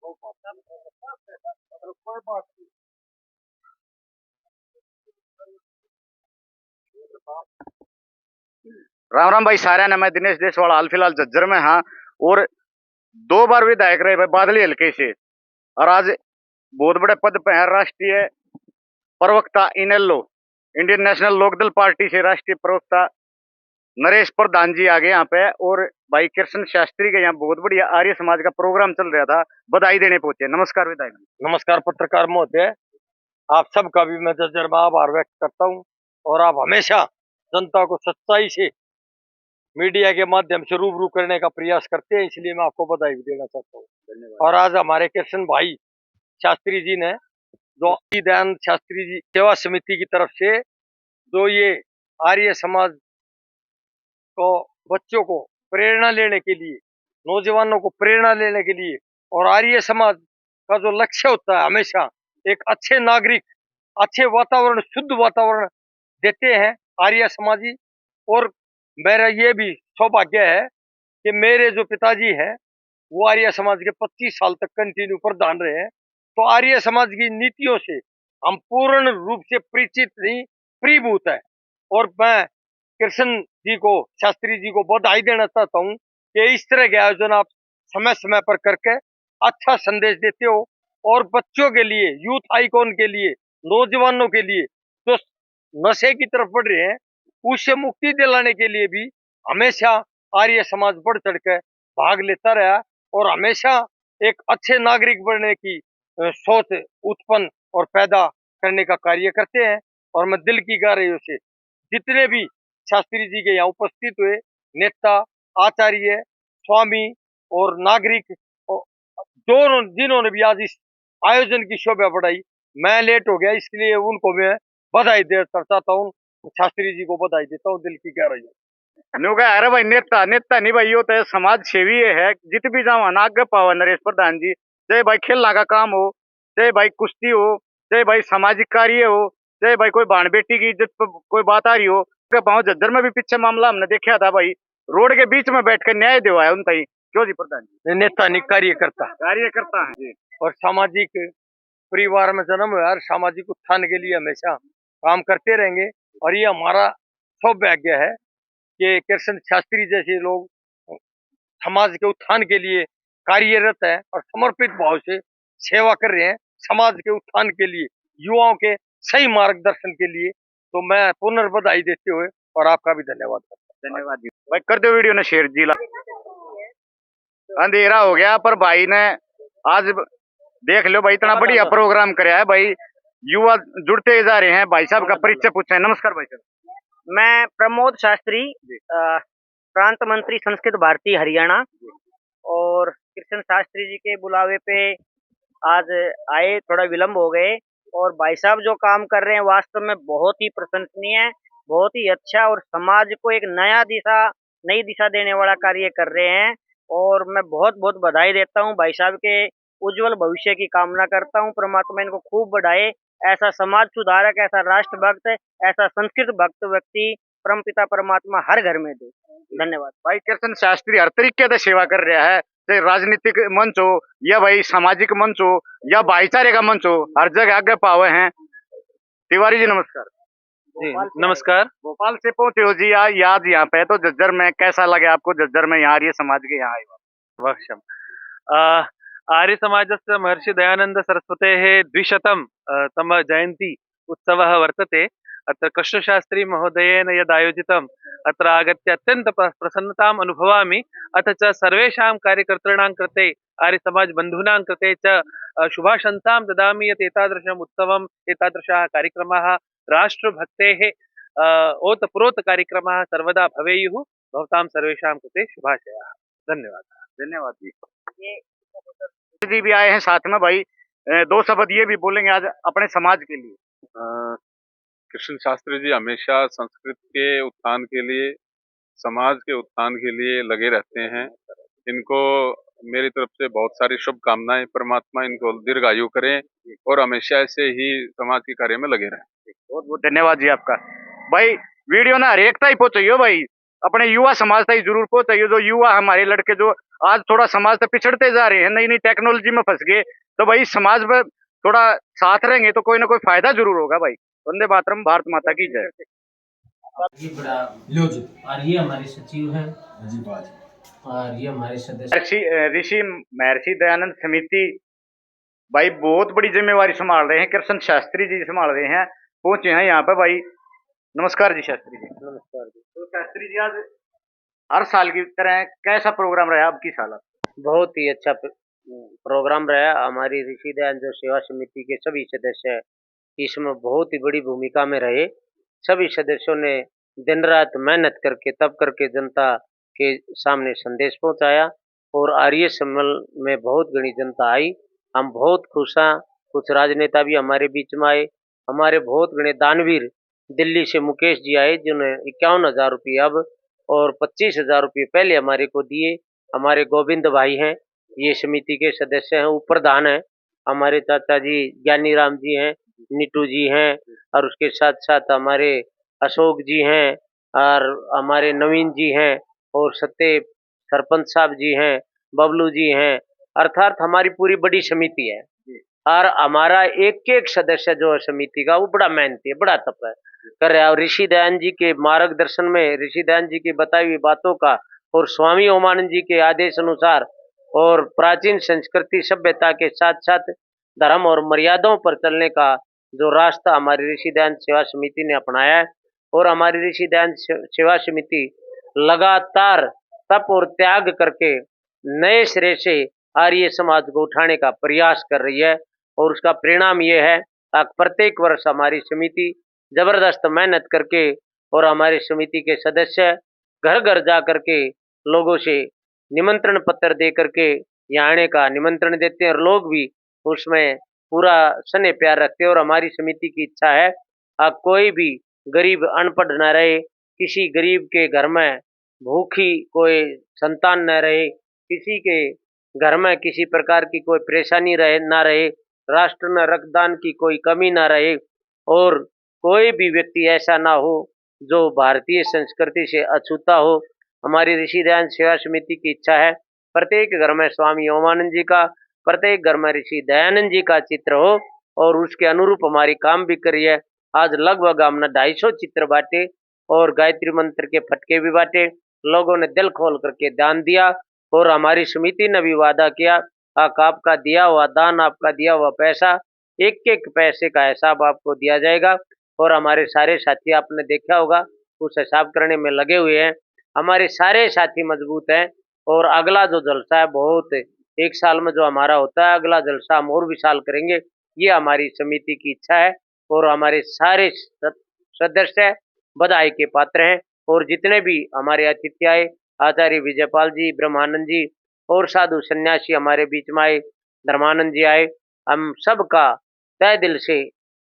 कोई बात राम राम भाई सारे ने। मैं दिनेश देशवाल हाल फिलहाल झज्जर में हाँ। और 2 बार विधायक रहे भाई बादली हल्के से। और आज बहुत बड़े पद पे है। राष्ट्रीय प्रवक्ता इनेलो इंडियन नेशनल लोकदल पार्टी से राष्ट्रीय प्रवक्ता नरेश प्रधान जी आ गए यहाँ पे। और भाई कृष्ण शास्त्री के यहाँ बहुत बढ़िया आर्य समाज का प्रोग्राम चल रहा था, बधाई देने पहुंचे। नमस्कार विधायक जी। नमस्कार पत्रकार महोदय, आप सबका भी मैं जर्जर में आभार व्यक्त करता हूं। और आप हमेशा जनता को सच्चाई से मीडिया के माध्यम से रूबरू करने का प्रयास करते हैं, इसलिए मैं आपको बधाई भी देना चाहता हूं। और आज हमारे कृष्ण भाई शास्त्री जी ने जो दयानंद शास्त्री जी सेवा समिति की तरफ से जो ये आर्य समाज को बच्चों को प्रेरणा लेने के लिए, नौजवानों को प्रेरणा लेने के लिए, और आर्य समाज का जो लक्ष्य होता है हमेशा एक अच्छे नागरिक, अच्छे वातावरण, शुद्ध वातावरण देते हैं आर्य समाजी। और मेरा ये भी सौभाग्य है कि मेरे जो पिताजी हैं वो आर्य समाज के 25 साल तक कंटिन्यू प्रधान रहे हैं। तो आर्य समाज की नीतियों से हम पूर्ण रूप से परिचित नहीं, प्रीभूत है। और मैं कृष्ण जी को, शास्त्री जी को बधाई देना चाहता हूँ कि इस तरह के आयोजन आप समय समय पर करके अच्छा संदेश देते हो। और बच्चों के लिए, यूथ आइकॉन के लिए, नौजवानों के लिए जो नशे की तरफ बढ़ रहे हैं उससे मुक्ति दिलाने के लिए भी हमेशा आर्य समाज बढ़ चढ़ कर भाग लेता रहा। और हमेशा एक अच्छे नागरिक बनने की सोच उत्पन्न और पैदा करने का कार्य करते हैं। और मैं दिल की गहराइयों से जितने भी शास्त्री जी के यहाँ उपस्थित हुए नेता, आचार्य, स्वामी और नागरिक, दोनों जिन्होंने भी आज इस आयोजन की शोभा बढ़ाई, मैं लेट हो गया इसलिए उनको मैं बधाई देना चाहता हूँ। शास्त्री जी को बधाई देता हूँ दिल की गहराइयों से। नो कहा अरे भाई नेता नेता नहीं भाई, यो तो समाज सेवी है। जित भी जाओ ना आगे पावा नरेश प्रधान जी। चाहे भाई खेलना का काम हो, चाहे भाई कुश्ती हो, चाहे भाई सामाजिक कार्य हो, चाहे भाई कोई बाण बेटी की इज्जत पर कोई बात आ रही हो। आगे पाओ। झज्जर में भी पीछे मामला हमने देखा था भाई, रोड के बीच में बैठ कर न्याय दिवाया उन तई। क्यों जी प्रधान जी? नेता नहीं, कार्यकर्ता कार्यकर्ता है जी। और सामाजिक परिवार में जन्म हुआ और सामाजिक उत्थान के लिए हमेशा काम करते रहेंगे। और ये हमारा सौभाग्य है कि कृष्ण शास्त्री जैसे लोग समाज के उत्थान के लिए कार्यरत है और समर्पित भाव से सेवा कर रहे हैं समाज के उत्थान के लिए, युवाओं के सही मार्गदर्शन के लिए। तो मैं पुनर्बधाई देते हुए और आपका भी धन्यवाद करता हूं। धन्यवाद जी भाई। कर दो वीडियो ने शेयर जी। अंधेरा हो गया पर भाई ने आज देख लो भाई इतना बढ़िया प्रोग्राम कराया है भाई। युवा जुड़ते जा रहे हैं। भाई साहब का परिचय पूछे। नमस्कार भाई साहब। मैं प्रमोद शास्त्री, प्रांत मंत्री संस्कृत भारती हरियाणा। और कृष्ण शास्त्री जी के बुलावे पे आज आए, थोड़ा विलंब हो गए। और भाई साहब जो काम कर रहे हैं वास्तव में बहुत ही प्रशंसनीय है, बहुत ही अच्छा, और समाज को एक नई दिशा देने वाला कार्य कर रहे हैं। और मैं बहुत बहुत बधाई देता हूं भाई साहब के उज्जवल भविष्य की कामना करता हूं। परमात्मा इनको खूब बढ़ाए। ऐसा समाज सुधारक, ऐसा राष्ट्र भक्त, ऐसा संस्कृत भक्त व्यक्ति परमपिता परमात्मा हर घर में दे। धन्यवाद भाई कृष्ण शास्त्री हर तरीके से सेवा कर रहा है, चाहे राजनीतिक मंच हो या भाई सामाजिक मंच हो या भाईचारे का मंच हो, हर जगह आगे पावे हैं। तिवारी जी नमस्कार जी नमस्कार। भोपाल से पहुंचे हो जी आज यहाँ पे, तो झज्जर में कैसा लगे आपको? झज्जर में यहाँ आर्य समाज के यहाँ आए वक्षम आर्य समाजस्य महर्षि दयानंद सरस्वतेः 200 तम जयंती उत्सवः वर्तते। अत्र कृष्णशास्त्री महोदयेन यद् आयोजितम् अत्र आगत्य अत्यन्त प्रसन्नताम् अनुभवामि। अथ च सर्वेषां कार्यकर्तॄणां कृते, आर्य समाज बन्धूनां कृते च शुभाशंसां ददामि यत् एतादृशम् उत्सवम्, एतादृशाः कार्यक्रमाः राष्ट्रभक्तेः ओतप्रोत कार्यक्रमाः सर्वदा भवेयुः। भवतां सर्वेषां कृते शुभाशयाः। धन्यवाद। धन्यवाद जी। जी भी आए हैं साथ में भाई। 2 शब्द ये भी बोलेंगे आज अपने समाज के लिए। कृष्ण शास्त्री जी हमेशा संस्कृत के उत्थान के लिए, समाज के उत्थान के लिए लगे रहते हैं। इनको मेरी तरफ से बहुत सारी शुभकामनाएं। परमात्मा इनको दीर्घायु करें और हमेशा ऐसे ही समाज के कार्य में लगे रहें। बहुत बहुत धन्यवाद जी आपका। भाई वीडियो ना हर एक ही पहुंचाइयो भाई। अपने युवा समाज तक जरूर पहुंचाइए। जो युवा हमारे लड़के जो आज थोड़ा समाज से पिछड़ते जा रहे हैं, नई नई टेक्नोलॉजी में फंस गए, तो भाई समाज में थोड़ा साथ रहेंगे तो कोई ना कोई फायदा जरूर होगा भाई। वंदे मातरम, भारत माता की जय। ये बड़ा लो जी। और ये हमारे सचिव हैं जी बात, और ये हमारे सदस्य ऋषि महर्षि दयानंद समिति भाई बहुत बड़ी जिम्मेवारी संभाल रहे हैं, कृष्ण शास्त्री जी संभाल रहे हैं, पहुंचे हैं यहाँ पे भाई। नमस्कार जी शास्त्री जी। नमस्कार जी। तो शास्त्री जी, आज हर साल की तरह कैसा प्रोग्राम रहा आपकी साल? बहुत ही अच्छा प्रोग्राम रहा। हमारी ऋषि दयानंद जो सेवा समिति के सभी सदस्य इसमें बहुत ही बड़ी भूमिका में रहे। सभी सदस्यों ने दिन रात मेहनत करके तब करके जनता के सामने संदेश पहुंचाया, और आर्य सम्मेलन में बहुत घनी जनता आई। हम बहुत खुश हैं। कुछ राजनेता भी हमारे बीच में आए। हमारे बहुत घने दानवीर दिल्ली से मुकेश जी आए, जिन्होंने 51,000 रुपये अब और 25,000 रुपये पहले हमारे को दिए। हमारे गोविंद भाई हैं, ये समिति के सदस्य हैं, उपप्रधान हैं। हमारे चाचा जी ज्ञानी राम जी हैं, नीटू जी हैं, और उसके साथ साथ हमारे अशोक जी हैं, और हमारे नवीन जी हैं, और सत्य सरपंच साहब जी हैं, बबलू जी हैं। अर्थात हमारी पूरी बड़ी समिति है, और हमारा एक एक सदस्य जो है समिति का, वो बड़ा मेहनती है, बड़ा तप है कर रहा है। और ऋषि दयानंद जी के मार्गदर्शन में, ऋषि दयानंद जी की बताई हुई बातों का और स्वामी ओमानंद जी के आदेश अनुसार और प्राचीन संस्कृति सभ्यता के साथ साथ धर्म और मर्यादाओं पर चलने का जो रास्ता हमारी ऋषि दयानंद सेवा समिति ने अपनाया है, और हमारी ऋषि दयानंद सेवा समिति लगातार तप और त्याग करके नए सिरे से आर्य समाज को उठाने का प्रयास कर रही है। और उसका परिणाम ये है कि प्रत्येक वर्ष हमारी समिति जबरदस्त मेहनत करके, और हमारी समिति के सदस्य घर घर जा करके लोगों से निमंत्रण पत्र दे करके यहाँ आने का निमंत्रण देते हैं, और लोग भी उसमें पूरा स्नेह प्यार रखते हैं। और हमारी समिति की इच्छा है कोई भी गरीब अनपढ़ न रहे, किसी गरीब के घर में भूखी कोई संतान न रहे, किसी के घर में किसी प्रकार की कोई परेशानी रहे ना रहे, राष्ट्र में रक्तदान की कोई कमी ना रहे, और कोई भी व्यक्ति ऐसा ना हो जो भारतीय संस्कृति से अछूता हो। हमारी ऋषि दयानंद सेवा समिति की इच्छा है प्रत्येक घर में स्वामी ओमानंद जी का, प्रत्येक घर में ऋषि दयानंद जी का चित्र हो, और उसके अनुरूप हमारी काम भी करी है। आज लगभग हमने 250 चित्र बांटे और गायत्री मंत्र के फटके भी बांटे। लोगों ने दिल खोल करके दान दिया, और हमारी समिति ने भी वादा किया आपका दिया हुआ दान, आपका दिया हुआ पैसा, एक एक पैसे का हिसाब आपको दिया जाएगा। और हमारे सारे साथी आपने देखा होगा उस हिसाब करने में लगे हुए हैं। हमारे सारे साथी मजबूत हैं, और अगला जो जलसा है बहुत, एक साल में जो हमारा होता है अगला जलसा हम और विशाल करेंगे, ये हमारी समिति की इच्छा है। और हमारे सारे सदस्य बधाई के पात्र हैं, और जितने भी हमारे अतिथि आए, आचार्य विजयपाल जी, ब्रह्मानंद जी, और साधु सन्यासी हमारे बीच में आए, धर्मानंद जी आए, हम सबका तहे दिल से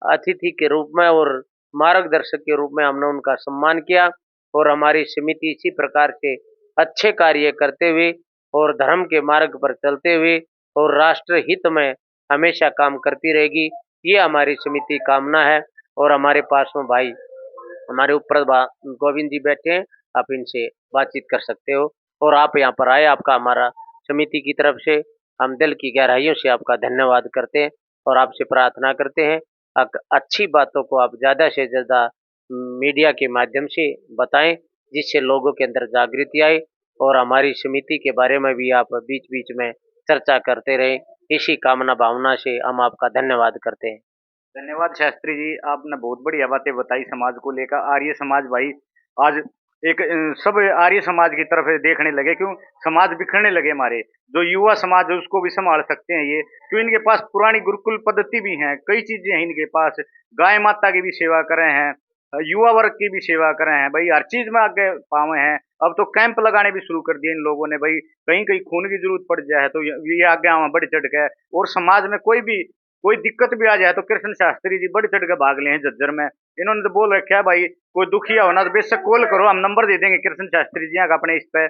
अतिथि के रूप में और मार्गदर्शक के रूप में हमने उनका सम्मान किया। और हमारी समिति इसी प्रकार से अच्छे कार्य करते हुए और धर्म के मार्ग पर चलते हुए और राष्ट्र हित में हमेशा काम करती रहेगी, ये हमारी समिति कामना है। और हमारे पास में भाई हमारे ऊपर गोविंद जी बैठे हैं, आप इनसे बातचीत कर सकते हो। और आप यहाँ पर आए, आपका हमारा समिति की तरफ से हम दिल की गहराइयों से आपका धन्यवाद करते हैं, और आपसे प्रार्थना करते हैं अच्छी बातों को आप ज़्यादा से ज़्यादा मीडिया के माध्यम से बताएं, जिससे लोगों के अंदर जागृति आए, और हमारी समिति के बारे में भी आप बीच बीच में चर्चा करते रहें। इसी कामना भावना से हम आपका धन्यवाद करते हैं। धन्यवाद शास्त्री जी, आपने बहुत बढ़िया बातें बताई समाज को लेकर। आर्य समाज भाई आज एक सब आर्य समाज की तरफ देखने लगे, क्यों समाज बिखरने लगे। हमारे जो युवा समाज है उसको भी संभाल सकते हैं ये, क्यों इनके पास पुरानी गुरुकुल पद्धति भी है, कई चीजें हैं इनके पास, गाय माता की भी सेवा कर रहे हैं, युवा वर्ग की भी सेवा कर रहे हैं भाई, हर चीज में आगे पावे हैं। अब तो कैंप लगाने भी शुरू कर दिए इन लोगों ने भाई, कहीं कहीं खून की जरूरत पड़ जाए तो ये आगे आवा बढ़ चढ़ के। और समाज में कोई दिक्कत भी आ जाए तो कृष्ण शास्त्री जी बढ़ चढ़ के भाग ले हैं झज्जर में। इन्होंने तो बोल रखा है भाई कोई दुखिया होना तो बेशक कॉल करो, हम नंबर दे देंगे कृष्ण शास्त्री जी का अपने इस पे।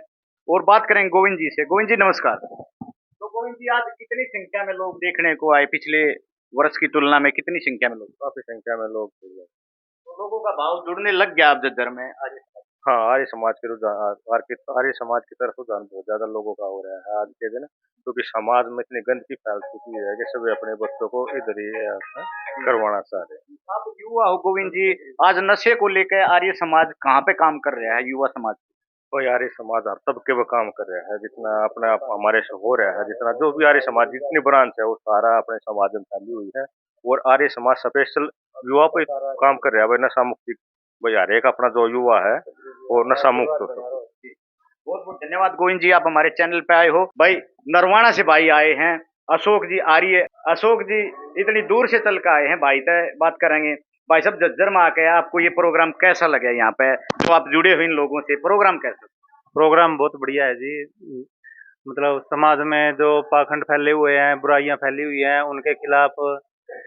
और बात करेंगे गोविंद जी से। गोविंद जी नमस्कार। तो गोविंद जी, आज कितनी संख्या में लोग देखने को आए? पिछले वर्ष की तुलना में कितनी संख्या में लोग? काफी संख्या में लोग तो लोगों का भाव जुड़ने लग गया आप झज्जर में आज? हाँ, आर्य समाज के रुझान आर्य समाज की तरफ रुझान बहुत ज्यादा लोगों का हो रहा है आज के दिन, क्योंकि समाज में इतनी गंदगी फैल चुकी है कि सभी अपने बच्चों को इधर ही करवाना चाह रहे हैं। आप युवा हो गोविंद जी, आज नशे को लेकर आर्य समाज कहाँ पे काम कर रहा है युवा समाज? कोई आर्य समाज हर सबके वो काम कर रहा है, जितना अपने आप हमारे से हो रहा है, जितना जो भी आर्य समाज जितनी ब्रांच है वो सारा अपने समाज में फैली हुई है। और आर्य समाज स्पेशल युवा पे काम कर रहा है भाई, नशा मुक्ति भाई हर एक अपना जो युवा है वो नशा मुक्त हो सके। बहुत बहुत धन्यवाद गोविंद जी, आप हमारे चैनल पे आए हो। भाई नरवाना से भाई आए हैं, अशोक जी आर्य, अशोक जी इतनी दूर से चल कर आए हैं भाई से बात करेंगे। भाई साहब झज्जर में आके आपको ये प्रोग्राम कैसा लगा? यहाँ पे जो आप जुड़े हुए इन लोगों से प्रोग्राम कैसा? प्रोग्राम बहुत बढ़िया है जी। मतलब समाज में जो पाखंड फैले हुए हैं, बुराइयां फैली हुई हैं, उनके खिलाफ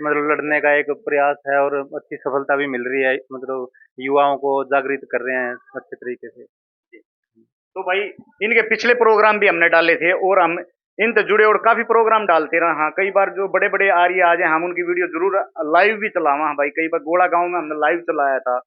मतलब लड़ने का एक प्रयास है और अच्छी सफलता भी मिल रही है। मतलब युवाओं को जागृत कर रहे हैं अच्छे तरीके से। तो भाई इनके पिछले प्रोग्राम भी हमने डाले थे और हम इनसे जुड़े और काफी प्रोग्राम डालते रहे। हाँ, कई बार जो बड़े बड़े आर्य आ जाए हम उनकी वीडियो जरूर लाइव भी चलावा। हाँ भाई, कई बार गोड़ा गांव में हमने लाइव चलाया था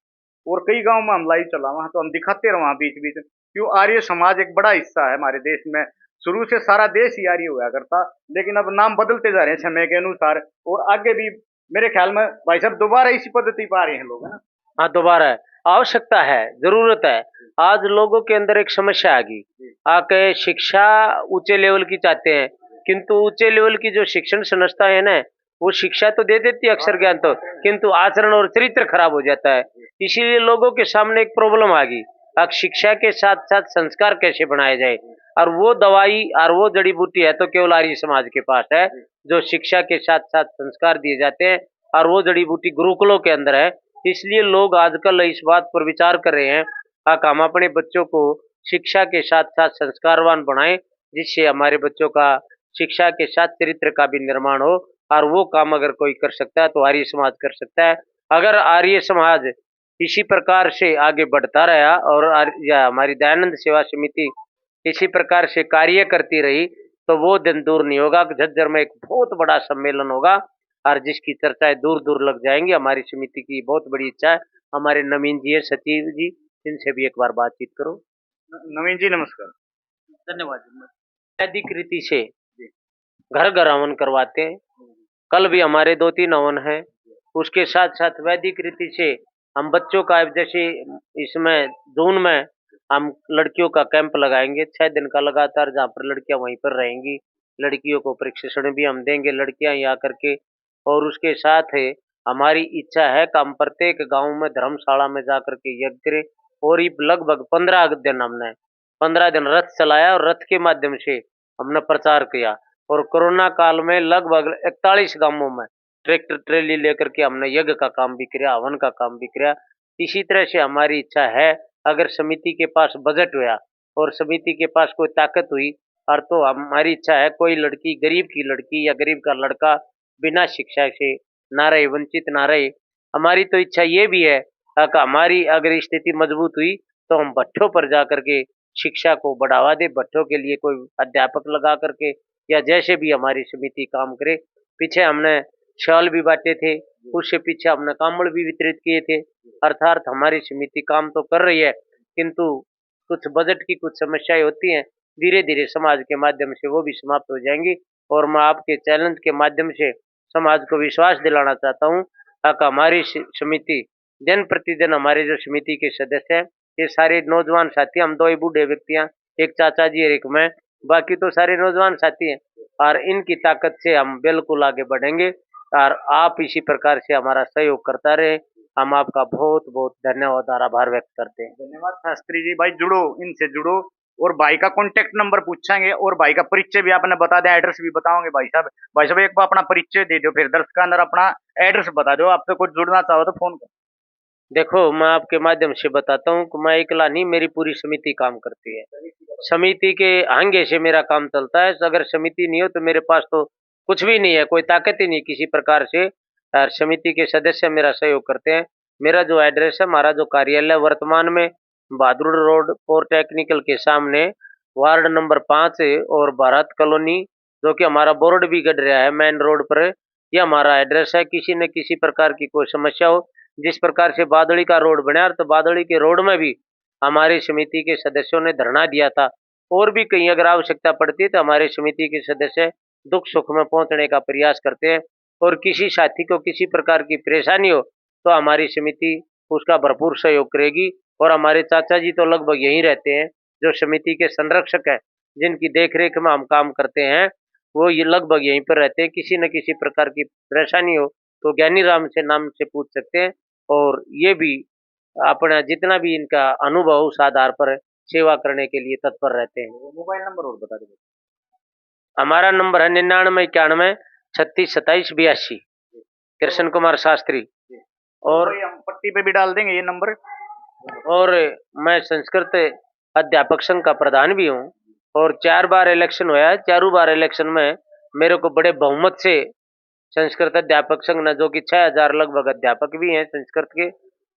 और कई गांव में हम लाइव चलावा, तो हम दिखाते रहे बीच बीच। क्यों, आर्य समाज एक बड़ा हिस्सा है हमारे देश में, शुरू से सारा देश ही आर्य हुआ करता, लेकिन अब नाम बदलते जा रहे हैं समय के अनुसार, और आगे भी मेरे ख्याल में भाई साहब दोबारा इसी पद्धति पर आ रहे हैं लोग, है ना? हाँ, दोबारा है, आवश्यकता है, जरूरत है। आज लोगों के अंदर एक समस्या आ गई, आके शिक्षा ऊंचे लेवल की चाहते हैं, किंतु ऊंचे लेवल की जो शिक्षण संस्था है ना, वो शिक्षा तो दे देती है अक्षर ज्ञान तो, किंतु आचरण और चरित्र खराब हो जाता है। इसीलिए लोगों के सामने एक प्रॉब्लम आ गई, अब शिक्षा के साथ साथ संस्कार कैसे बनाए जाए, और वो दवाई और वो जड़ी बूटी है तो केवल आर्य समाज के पास है, जो शिक्षा के साथ साथ संस्कार दिए जाते हैं, और वो जड़ी बूटी गुरुकुलों के अंदर है। इसलिए लोग आजकल इस बात पर विचार कर रहे हैं कि हम अपने बच्चों को शिक्षा के साथ साथ संस्कारवान बनाएं, जिससे हमारे बच्चों का शिक्षा के साथ चरित्र का भी निर्माण हो। और वो काम अगर कोई कर सकता है तो आर्य समाज कर सकता है। अगर आर्य समाज इसी प्रकार से आगे बढ़ता रहा और या हमारी दयानंद सेवा समिति इसी प्रकार से कार्य करती रही, तो वो दिन दूर नहीं होगा, झज्जर में एक बहुत बड़ा सम्मेलन होगा और जिसकी चर्चाएं दूर दूर लग जाएंगी। हमारी समिति की बहुत बड़ी इच्छा है। हमारे नवीन जी है, सचिव जी, इनसे भी एक बार बातचीत करो। नवीन जी नमस्कार। धन्यवाद। वैदिक रीति से घर घर हवन करवाते हैं, कल भी हमारे 2-3 हवन हैं। उसके साथ साथ वैदिक रीति से हम बच्चों का, जैसे इसमें जून में हम लड़कियों का कैंप लगाएंगे 6 दिन का लगातार, जहाँ पर लड़कियां वहीं पर रहेंगी। लड़कियों को प्रशिक्षण भी हम देंगे, लड़कियां यहाँ करके। और उसके साथ है हमारी इच्छा है कि हम प्रत्येक गांव में धर्मशाला में जा करके यज्ञ करें। और ये लगभग 15 दिन हमने 15 दिन रथ चलाया और रथ के माध्यम से हमने प्रचार किया। और कोरोना काल में लगभग 41 गांवों में ट्रैक्टर ट्रेली लेकर के हमने यज्ञ का काम भी किया, हवन का काम भी किया। इसी तरह से हमारी इच्छा है, अगर समिति के पास बजट हुआ और समिति के पास कोई ताकत हुई, और तो हमारी इच्छा है कोई लड़की, गरीब की लड़की या गरीब का लड़का बिना शिक्षा से ना रहे, वंचित ना रहे। हमारी तो इच्छा ये भी है कि हमारी अगर स्थिति मजबूत हुई तो हम भट्ठों पर जा करके शिक्षा को बढ़ावा दे, भट्ठों के लिए कोई अध्यापक लगा करके, या जैसे भी हमारी समिति काम करे। पीछे हमने शॉल भी बांटे थे, उससे पीछे हमने कामड़ भी वितरित किए थे। अर्थात हमारी समिति काम तो कर रही है, किंतु कुछ बजट की कुछ समस्याएं होती हैं, धीरे धीरे समाज के माध्यम से वो भी समाप्त हो जाएंगी। और मैं आपके चैलेंज के माध्यम से समाज को विश्वास दिलाना चाहता हूँ कि हमारी समिति दिन प्रतिदिन, हमारे जो समिति के सदस्य हैं ये सारे नौजवान साथी, हम 2 ही बूढ़े व्यक्तियाँ, एक चाचा जी और एक मैं, बाकी तो सारे नौजवान साथी हैं। और इनकी ताकत से हम बिल्कुल आगे बढ़ेंगे और आप इसी प्रकार से हमारा सहयोग करता रहे। हम आपका बहुत बहुत धन्यवाद और आभार व्यक्त करते हैं। धन्यवाद शास्त्री जी। भाई जुड़ो, इनसे जुड़ो और भाई का कॉन्टेक्ट नंबर पूछेंगे और भाई का परिचय भी आपने बता दें, एड्रेस भी बताओगे भाई साहब। भाई साहब एक बार अपना परिचय दे दो, फिर दर्शक के अंदर अपना एड्रेस बता दो। आपसे कुछ जुड़ना चाहो तो फोन कर। देखो, मैं आपके माध्यम से बताता हूँ कि मैं अकेला नहीं, मेरी पूरी समिति काम करती है। समिति के आगे से मेरा काम चलता है। अगर समिति नहीं हो तो मेरे पास तो कुछ भी नहीं है, कोई ताकत ही नहीं किसी प्रकार से। और समिति के सदस्य मेरा सहयोग करते हैं। मेरा जो एड्रेस है, हमारा जो कार्यालय वर्तमान में बहादुर रोड पॉलिटेक्निकल के सामने वार्ड नंबर 5 और भारत कॉलोनी, जो कि हमारा बोर्ड भी गड़ रहा है मेन रोड पर, यह हमारा एड्रेस है। किसी न किसी प्रकार की कोई समस्या हो, जिस प्रकार से बादड़ी का रोड बना, तो बादड़ी के रोड में भी हमारी समिति के सदस्यों ने धरना दिया था। और भी कहीं अगर आवश्यकता पड़ती है तो हमारे समिति के सदस्य दुख सुख में पहुंचने का प्रयास करते हैं। और किसी साथी को किसी प्रकार की परेशानी हो तो हमारी समिति उसका भरपूर सहयोग करेगी। और हमारे चाचा जी तो लगभग यहीं रहते हैं, जो समिति के संरक्षक हैं, जिनकी देखरेख में हम काम करते हैं, वो ये लगभग यहीं पर रहते हैं। किसी न किसी प्रकार की परेशानी हो तो ज्ञानी राम से नाम से पूछ सकते हैं। और ये भी अपना जितना भी इनका अनुभव उस आधार पर सेवा करने के लिए तत्पर रहते हैं। मोबाइल नंबर और बता दीजिए। हमारा नंबर है 9991362782। कृष्ण कुमार शास्त्री। और कोई हम पट्टी पे भी डाल देंगे ये नंबर। और मैं संस्कृत अध्यापक संघ का प्रधान भी हूँ। और 4 बार इलेक्शन हुआ है। चारों बार इलेक्शन में मेरे को बड़े बहुमत से संस्कृत अध्यापक संघ ने, जो कि 6000 लगभग अध्यापक भी हैं संस्कृत के,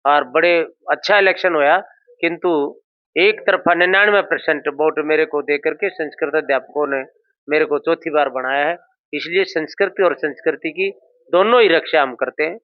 और बड़े अच्छा इलेक्शन हुआ। किंतु एक तरफा 99% वोट मेरे को दे करके संस्कृत अध्यापकों ने मेरे को चौथी बार बनाया है। इसलिए संस्कृति और संस्कृति की दोनों ही रक्षा हम करते हैं।